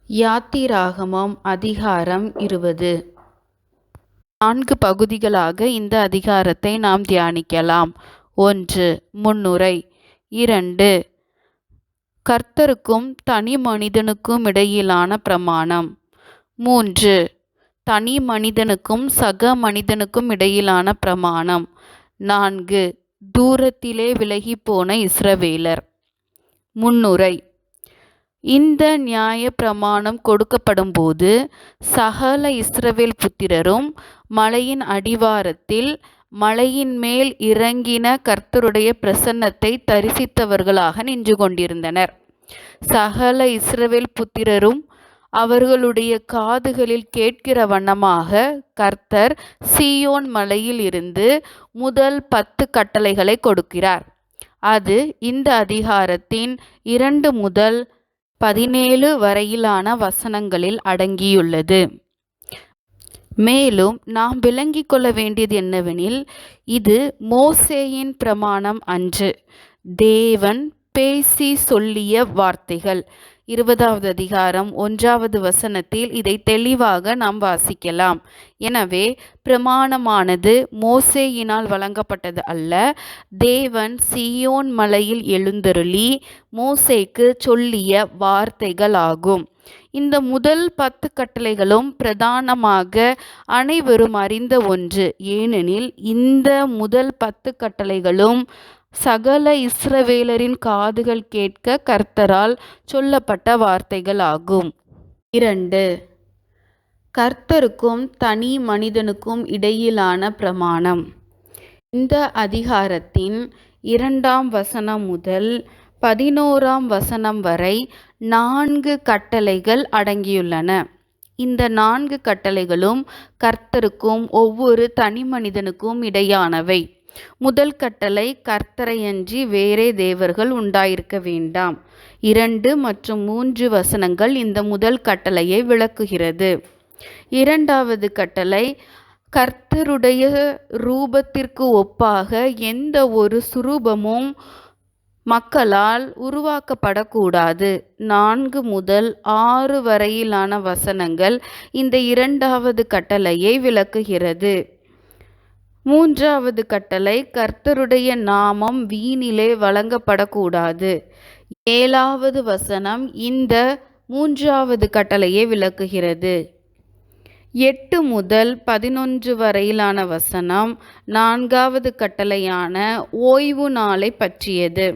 யாத்திராகமம் அதிகாரம் 20. 4 பகுதிகளாக இந்த அதிகாரத்தை நாம் தியானிக்கலாம். 1. முன்னுரை. 2. கர்த்தருக்கும் தனி மனிதனுக்கும் இடையிலான பிரமாணம். 3. தனி மனிதனுக்கும் சக மனிதனுக்கும் இடையிலான பிரமாணம். 4. தூரத்திலே விலகிப்போன இஸ்ரவேலர். முன்னுரை. இந்த நியாய பிரமாணம் கொடுக்கப்படும்போது சகல இஸ்ரவேல் புத்திரரும் மலையின் அடிவாரத்தில் மலையின் மேல் இறங்கின கர்த்தருடைய பிரசன்னத்தை தரிசித்தவர்களாக நின்று கொண்டிருந்தனர். சகல இஸ்ரவேல் புத்திரரும் அவர்களுடைய காதுகளில் கேட்கிற வண்ணமாக கர்த்தர் சீயோன் மலையில் இருந்து முதல் 10 கட்டளைகளை கொடுக்கிறார். அது இந்த அதிகாரத்தின் 2 முதல் 17 வரையிலான வசனங்களில் அடங்கியுள்ளது. மேலும் நாம் விளங்கிக் கொள்ள வேண்டியது என்னவெனில், இது மோசேயின் பிரமாணம் அன்று, தேவன் பேசி சொல்லிய வார்த்தைகள். 20வது அதிகாரம் 1வது வசனத்தில் இதை தெளிவாக நாம் வாசிக்கலாம். எனவே பிரமாணமானது மோசேயினால் வழங்கப்பட்டது அல்ல, தேவன் சீயோன் மலையில் எழுந்தருளி மோசேக்கு சொல்லிய வார்த்தைகளாகும். இந்த முதல் 10 கட்டளைகளும் பிரதானமாக அனைவரும் அறிந்த ஒன்று. ஏனெனில் இந்த முதல் 10 கட்டளைகளும் சகல இஸ்ரவேலரின் காதுகள் கேட்க கர்த்தரால் சொல்லப்பட்ட வார்த்தைகளாகும். 2. கர்த்தருக்கும் தனி மனிதனுக்கும் இடையிலான பிரமாணம். இந்த அதிகாரத்தின் 2ஆம் வசனம் முதல் 11ஆம் வசனம் வரை 4 கட்டளைகள் அடங்கியுள்ளன. இந்த 4 கட்டளைகளும் கர்த்தருக்கும் ஒவ்வொரு தனி மனிதனுக்கும் இடையானவை. முதல் கட்டளை, கர்த்தரையன்றி வேறே தேவர்கள் உண்டாயிருக்க வேண்டாம். 2 மற்றும் 3 வசனங்கள் இந்த முதல் கட்டளையை விளக்குகிறது. 2வது கட்டளை, கர்த்தருடைய ரூபத்திற்கு ஒப்பாக எந்த ஒரு சுரூபமும் மக்களால் உருவாக்கப்படக்கூடாது. 4 முதல் 6 வரையிலான வசனங்கள் இந்த 2வது கட்டளையை விளக்குகிறது. 3வது கட்டளை, கர்த்தருடைய நாமம் வீணிலே வழங்கப்படக்கூடாது. 7வது வசனம் இந்த 3வது கட்டளையை விளக்குகிறது. 8 முதல் 11 வரையிலான வசனம் 4வது கட்டளையான ஓய்வு நாளை பற்றியது.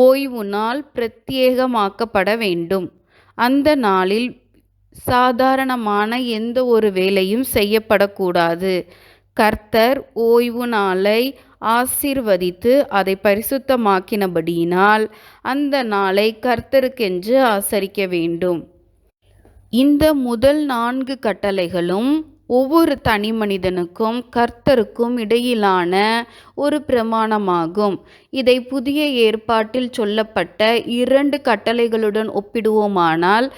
ஓய்வு நாள் பிரத்யேகமாக்கப்பட வேண்டும். அந்த நாளில் சாதாரணமான எந்த ஒரு வேலையும் செய்யப்படக்கூடாது. கர்த்தர் ஓய்வு நாளை ஆசீர்வதித்து அதை பரிசுத்தமாக்கினபடியினால் அந்த நாளை கர்த்தருக்கென்று ஆசரிக்க வேண்டும். இந்த முதல் 4 கட்டளைகளும் ஒவ்வொரு தனி மனிதனுக்கும் கர்த்தருக்கும் இடையிலான ஒரு பிரமாணமாகும். இதை புதிய ஏற்பாட்டில் சொல்லப்பட்ட 2 கட்டளைகளுடன் ஒப்பிடுவோமானால்,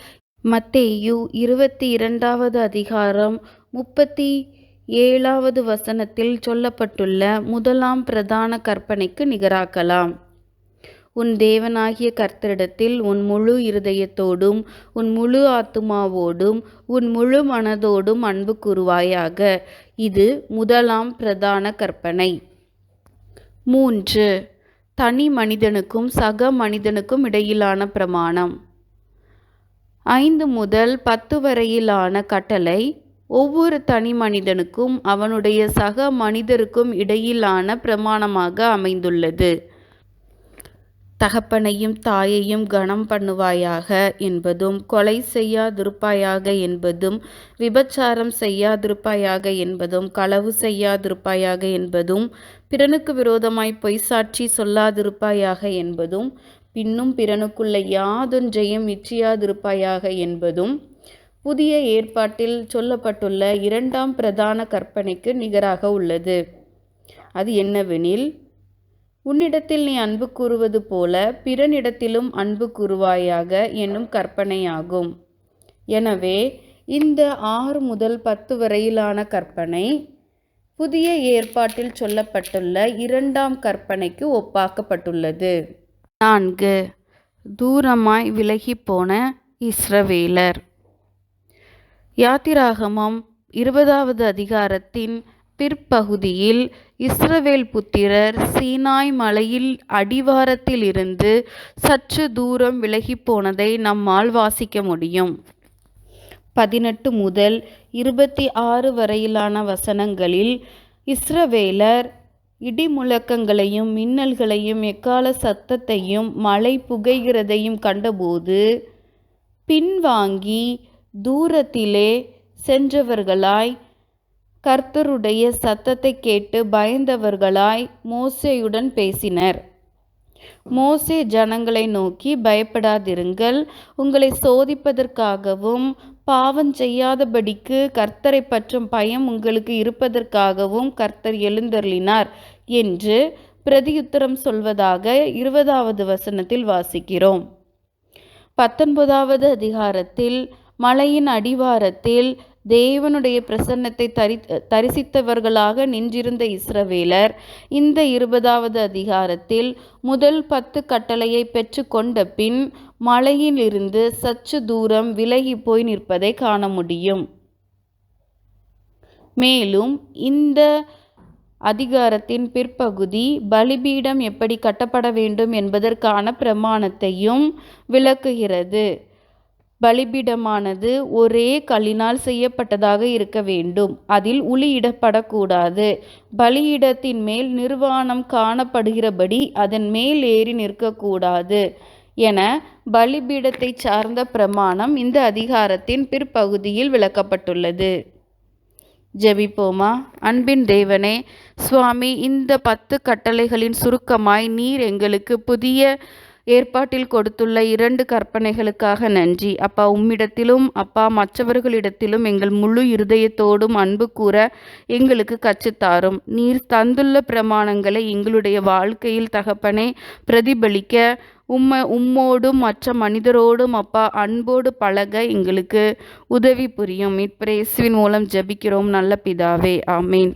மத்தேயு 22வது அதிகாரம் 37வது வசனத்தில் சொல்லப்பட்டுள்ள முதலாம் பிரதான கற்பனைக்கு நிகராக்கலாம். உன் தேவனாகிய கர்த்தரிடத்தில் உன் முழு இருதயத்தோடும் உன் முழு ஆத்துமாவோடும் உன் முழு மனதோடும் அன்பு கூறுவாயாக. இது முதலாம் பிரதான கற்பனை. 3. தனி மனிதனுக்கும் சக மனிதனுக்கும் இடையிலான பிரமாணம். 5 முதல் 10 வரையிலான கட்டளை ஒவ்வொரு தனி மனிதனுக்கும் அவனுடைய சக மனிதருக்கும் இடையிலான பிரமாணமாக அமைந்துள்ளது. தகப்பனையும் தாயையும் கனம் பண்ணுவாயாக என்பதும், கொலை செய்யாதிருப்பாயாக என்பதும், விபச்சாரம் செய்யாதிருப்பாயாக என்பதும், களவு செய்யாதிருப்பாயாக என்பதும், பிறனுக்கு விரோதமாய் பொய் சாட்சி சொல்லாதிருப்பாயாக என்பதும், பின்னும் பிறனுக்குள்ள யாதொன்றையும் இச்சியாதிருப்பாயாக என்பதும் புதிய ஏற்பாட்டில் சொல்லப்பட்டுள்ள 2ஆம் பிரதான கற்பனைக்கு நிகராக உள்ளது. அது என்னவெனில், உன்னிடத்தில் நீ அன்பு கூறுவது போல பிறனிடத்திலும் அன்பு கூறுவாயாக என்னும் கற்பனையாகும். எனவே இந்த 6 முதல் 10 வரையிலான கற்பனை புதிய ஏற்பாட்டில் சொல்லப்பட்டுள்ள 2ஆம் கற்பனைக்கு ஒப்பாக்கப்பட்டுள்ளது. 4. தூரமாய் விலகிப்போன இஸ்ரவேலர். யாத்திராகமம் 20வது அதிகாரத்தின் பிற்பகுதியில் இஸ்ரவேல் புத்திரர் சீனாய் மலையில் அடிவாரத்தில் இருந்து சற்று தூரம் விலகிப் போனதை நம்மால் வாசிக்க முடியும். 18 முதல் 26 வரையிலான வசனங்களில் இஸ்ரவேலர் இடிமுழக்கங்களையும் மின்னல்களையும் எக்கால சத்தத்தையும் மழை புகைகிறதையும் கண்டபோது பின்வாங்கி தூரத்திலே சென்றவர்களாய் கர்த்தருடைய சத்தத்தை கேட்டு பயந்தவர்களாய் மோசேயுடன் பேசினர். மோசே ஜனங்களை நோக்கி, பயப்படாதிருங்கள், உங்களை சோதிப்பதற்காகவும் பாவம் செய்யாதபடிக்கு கர்த்தரை பற்றும் பயம் உங்களுக்கு இருப்பதற்காகவும் கர்த்தர் எழுந்தருளினார் என்று பிரதியுத்தரம் சொல்வதாக 20வது வசனத்தில் வாசிக்கிறோம். 19வது அதிகாரத்தில் மலையின் அடிவாரத்தில் தேவனுடைய பிரசன்னத்தை தரிசித்தவர்களாக நின்றிருந்த இஸ்ரவேலர் இந்த 20வது அதிகாரத்தில் முதல் 10 கட்டளையை பெற்று கொண்ட பின் மலையில் இருந்து சற்று தூரம் விலகி போய் நிற்பதை காண முடியும். மேலும் இந்த அதிகாரத்தின் பிற்பகுதி பலிபீடம் எப்படி கட்டப்பட வேண்டும் என்பதற்கான பிரமாணத்தையும் விளக்குகிறது. பலிபீடமானது ஒரே கல்லினால் செய்யப்பட்டதாக இருக்க வேண்டும். அதில் உளியிடப்படக்கூடாது. பலியிடத்தின் மேல் நிர்வாணம் காணப்படுகிறபடி அதன் மேல் ஏறி நிற்கக்கூடாது என பலிபீடத்தை சார்ந்த பிரமாணம் இந்த அதிகாரத்தின் பிற்பகுதியில் விளக்கப்பட்டுள்ளது. ஜெபிப்போமா. அன்பின் தேவனே, சுவாமி, இந்த 10 கட்டளைகளின் சுருக்கமாய் நீர் எங்களுக்கு புதிய ஏற்பாட்டில் கொடுத்துள்ள 2 கற்பனைகளுக்காக நன்றி. அப்பா, உம்மிடத்திலும் அப்பா மற்றவர்களிடத்திலும் எங்கள் முழு இருதயத்தோடும் அன்பு கூற எங்களுக்கு கற்றுத்தாரும். நீர் தந்துள்ள பிரமாணங்களை எங்களுடைய வாழ்க்கையில் தகப்பனே பிரதிபலிக்க உம்மோடும் மற்ற மனிதரோடும் அப்பா அன்போடு பழக எங்களுக்கு உதவி புரியும். இயேசுவின் மூலம் ஜெபிக்கிறோம் நல்ல பிதாவே, ஆமேன்.